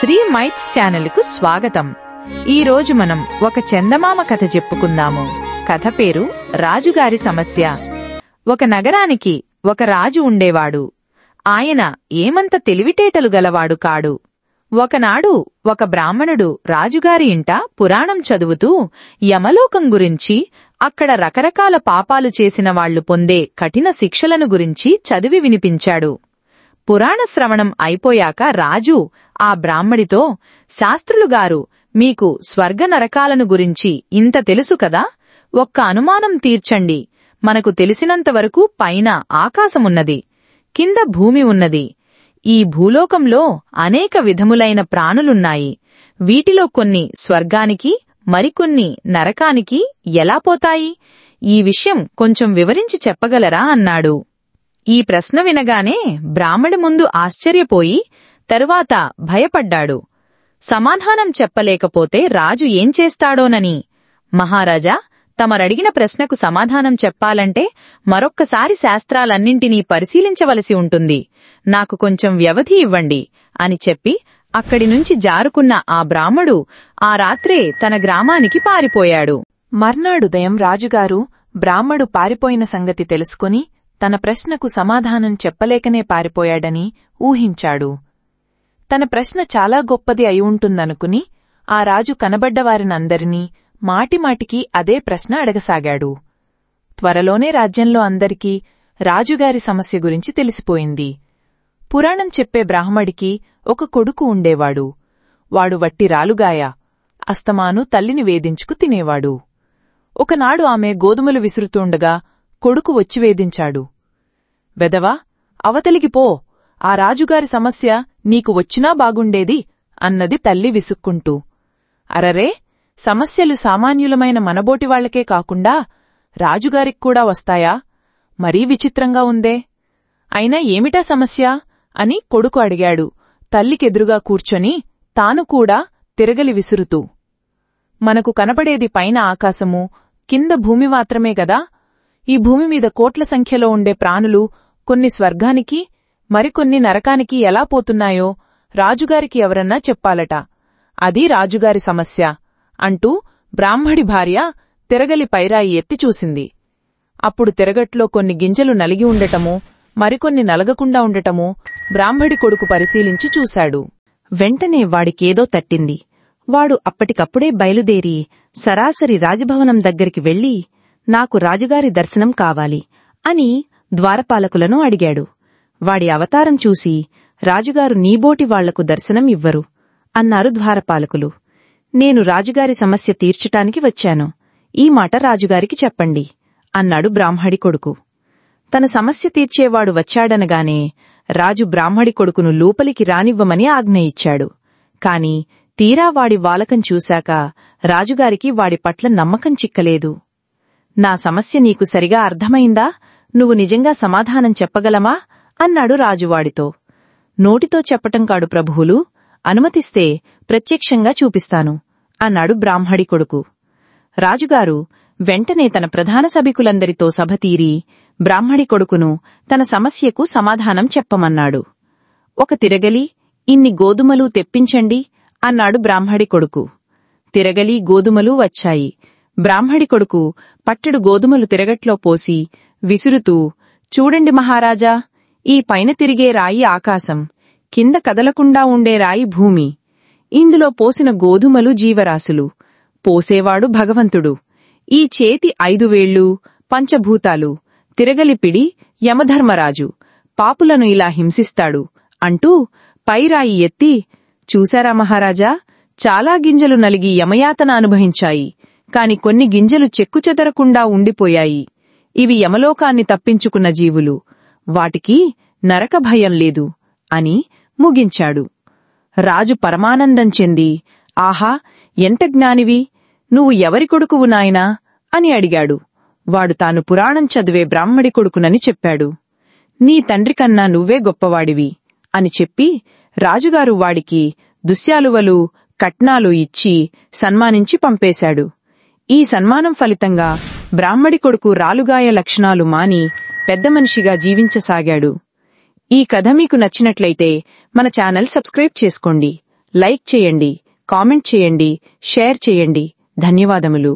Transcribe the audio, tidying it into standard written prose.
Shri mites ఛానల్కు స్వాగతం. ఈ రోజు మనం ఒక చందమామ కథ చెప్పుకుందాము. కథ పేరు రాజుగారి సమస్య. ఒక నగరానికి ఒక రాజు ఉండేవాడు. ఆయన ఏమంత తెలివితేటలు గలవాడు కాడు. ఒకనాడు ఒక బ్రాహ్మణుడు రాజుగారి ఇంట పురాణం చదువుతూ యమలోకం గురించి, అక్కడ రకరకాల పాపాలు చేసిన వాళ్లు పొందే కఠిన శిక్షలను గురించి చదివి వినిపించాడు. పురాణ శ్రవణం అయిపోయాక రాజు ఆ బ్రాహ్మడితో, శాస్త్రులుగారు, మీకు స్వర్గ నరకాలను గురించి ఇంత తెలుసు కదా, ఒక్క అనుమానం తీర్చండి. మనకు తెలిసినంతవరకు పైన ఆకాశమున్నది, కింద భూమి ఉన్నది. ఈ భూలోకంలో అనేక విధములైన ప్రాణులున్నాయి. వీటిలో కొన్ని స్వర్గానికి, మరికొన్ని నరకానికి ఎలా పోతాయి? ఈ విషయం కొంచెం వివరించి చెప్పగలరా అన్నాడు. ఈ ప్రశ్న వినగానే బ్రాహ్మడి ముందు ఆశ్చర్యపోయి తరువాత భయపడ్డాడు. సమాధానం చెప్పలేకపోతే రాజు ఏం చేస్తాడోనని. మహారాజా, తమరడిగిన ప్రశ్నకు సమాధానం చెప్పాలంటే మరొక్కసారి శాస్త్రాలన్నింటినీ పరిశీలించవలసి ఉంటుంది. నాకు కొంచెం వ్యవధి ఇవ్వండి అని చెప్పి అక్కడి నుంచి జారుకున్న ఆ బ్రాహ్మడు ఆ రాత్రే తన గ్రామానికి పారిపోయాడు. మర్నాడుదయం రాజుగారు బ్రాహ్మడు పారిపోయిన సంగతి తెలుసుకుని తన ప్రశ్నకు సమాధానం చెప్పలేకనే పారిపోయాడని ఊహించాడు. తన ప్రశ్న చాలా గొప్పది అయి ఉంటుందనుకుని ఆ రాజు కనబడ్డవారినందరినీ మాటిమాటికి అదే ప్రశ్న అడగసాగాడు. త్వరలోనే రాజ్యంలో అందరికీ రాజుగారి సమస్య గురించి తెలిసిపోయింది. పురాణం చెప్పే బ్రాహ్మడికి ఒక కొడుకు ఉండేవాడు. వాడు వట్టి రాలుగాయ, అస్తమాను తల్లిని వేధించుకు తినేవాడు. ఒకనాడు ఆమె గోధుమలు విసురుతుండగా కొడుకు వచ్చి వేధించాడు. వెదవా, అవతలికి పో, ఆ రాజుగారి సమస్య నీకు వచ్చినా బాగుండేది అన్నది తల్లి విసుక్కుంటూ. అరరే, సమస్యలు సామాన్యులమైన మనబోటివాళ్లకే కాకుండా రాజుగారిక్కూడా వస్తాయా? మరీ విచిత్రంగా ఉందే. అయినా ఏమిటా సమస్య అని కొడుకు అడిగాడు, తల్లికెదురుగా కూర్చొని తాను కూడా తిరగలి విసురుతూ. మనకు కనబడేది పైన ఆకాశము, కింద భూమి మాత్రమే గదా. ఈ భూమిమీద కోట్ల సంఖ్యలో ఉండే ప్రాణులు కొన్ని స్వర్గానికి, మరికొన్ని నరకానికి ఎలా పోతున్నాయో రాజుగారికి ఎవరన్నా చెప్పాలట. అది రాజుగారి సమస్య అంటూ బ్రాహ్మడి భార్య తిరగలి పైరాయి ఎత్తి చూసింది. అప్పుడు తిరగట్లో కొన్ని గింజలు నలిగి ఉండటమూ, మరికొన్ని నలగకుండా ఉండటమూ బ్రాహ్మడి కొడుకు పరిశీలించి చూశాడు. వెంటనే వాడికేదో తట్టింది. వాడు అప్పటికప్పుడే బయలుదేరి సరాసరి రాజభవనం దగ్గరికి వెళ్లి, నాకు రాజుగారి దర్శనం కావాలి అని ద్వారపాలకులను అడిగాడు. వాడి అవతారం చూసి, రాజుగారు నీబోటి వాళ్లకు దర్శనం ఇవ్వరు అన్నారు ద్వారపాలకులు. నేను రాజుగారి సమస్య తీర్చటానికి వచ్చాను, ఈ మాట రాజుగారికి చెప్పండి అన్నాడు బ్రాహ్మడి కొడుకు. తన సమస్య తీర్చేవాడు వచ్చాడనగానే రాజు బ్రాహ్మడి కొడుకును లోపలికి రానివ్వమని ఆజ్ఞ ఇచ్చాడు. కాని తీరా వాడి వాలకం చూశాక రాజుగారికి వాడి పట్ల నమ్మకం చిక్కలేదు. నా సమస్య నీకు సరిగా అర్థమైందా? నువ్వు నిజంగా సమాధానం చెప్పగలమా అన్నాడు రాజువాడితో. నోటితో చెప్పటం కాడు ప్రభువులు, అనుమతిస్తే ప్రత్యక్షంగా చూపిస్తాను అన్నాడు బ్రాహ్మడి కొడుకు. రాజుగారు వెంటనే తన ప్రధాన సభికులందరితో సభ తీరి బ్రాహ్మడి కొడుకును తన సమస్యకు సమాధానం చెప్పమన్నాడు. ఒక తిరగలి, ఇన్ని గోధుమలు తెప్పించండి అన్నాడు బ్రాహ్మడి కొడుకు. తిరగలి, గోధుమలు వచ్చాయి. బ్రాహ్మడి కొడుకు పట్టెడు గోధుమలు తిరగట్లో పోసి విసురుతూ, చూడండి మహారాజా, ఈ పైన తిరిగే రాయి ఆకాశం, కింద కదలకుండా ఉండే రాయి భూమి. ఇందులో పోసిన గోధుమలు జీవరాశులు, పోసేవాడు భగవంతుడు. ఈ చేతి 5 వేళ్లు పంచభూతాలు, తిరగలిపిడి యమధర్మరాజు, పాపులను ఇలా హింసిస్తాడు అంటూ పైరాయి ఎత్తి, చూశారా మహారాజా, చాలా గింజలు నలిగి యమయాతన అనుభవించాయి. కాని కొన్ని గింజలు చెక్కుచెదరకుండా ఉండిపోయాయి. ఇవి యమలోకాన్ని తప్పించుకున్న జీవులు, వాటికి నరక భయం లేదు అని ముగించాడు. రాజు పరమానందం చెంది, ఆహా, ఎంత జ్ఞానివి, నువ్వు ఎవరి కొడుకువు నాయనా అని అడిగాడు. వాడు తాను పురాణం చదివే బ్రాహ్మడి కొడుకునని చెప్పాడు. నీ తండ్రికన్నా నువ్వే గొప్పవాడివి అని చెప్పి రాజుగారు వాడికి దుశ్శాలువలు, కట్నాలు ఇచ్చి సన్మానించి పంపేశాడు. ఈ సన్మానం ఫలితంగా బ్రాహ్మడి కొడుకు రాలుగాయ లక్షణాలు మాని పెద్ద మనిషిగా జీవించసాగాడు. ఈ కథ మీకు నచ్చినట్లయితే మన ఛానల్ సబ్స్క్రైబ్ చేసుకోండి, లైక్ చేయండి, కామెంట్ చేయండి, షేర్ చేయండి. ధన్యవాదములు.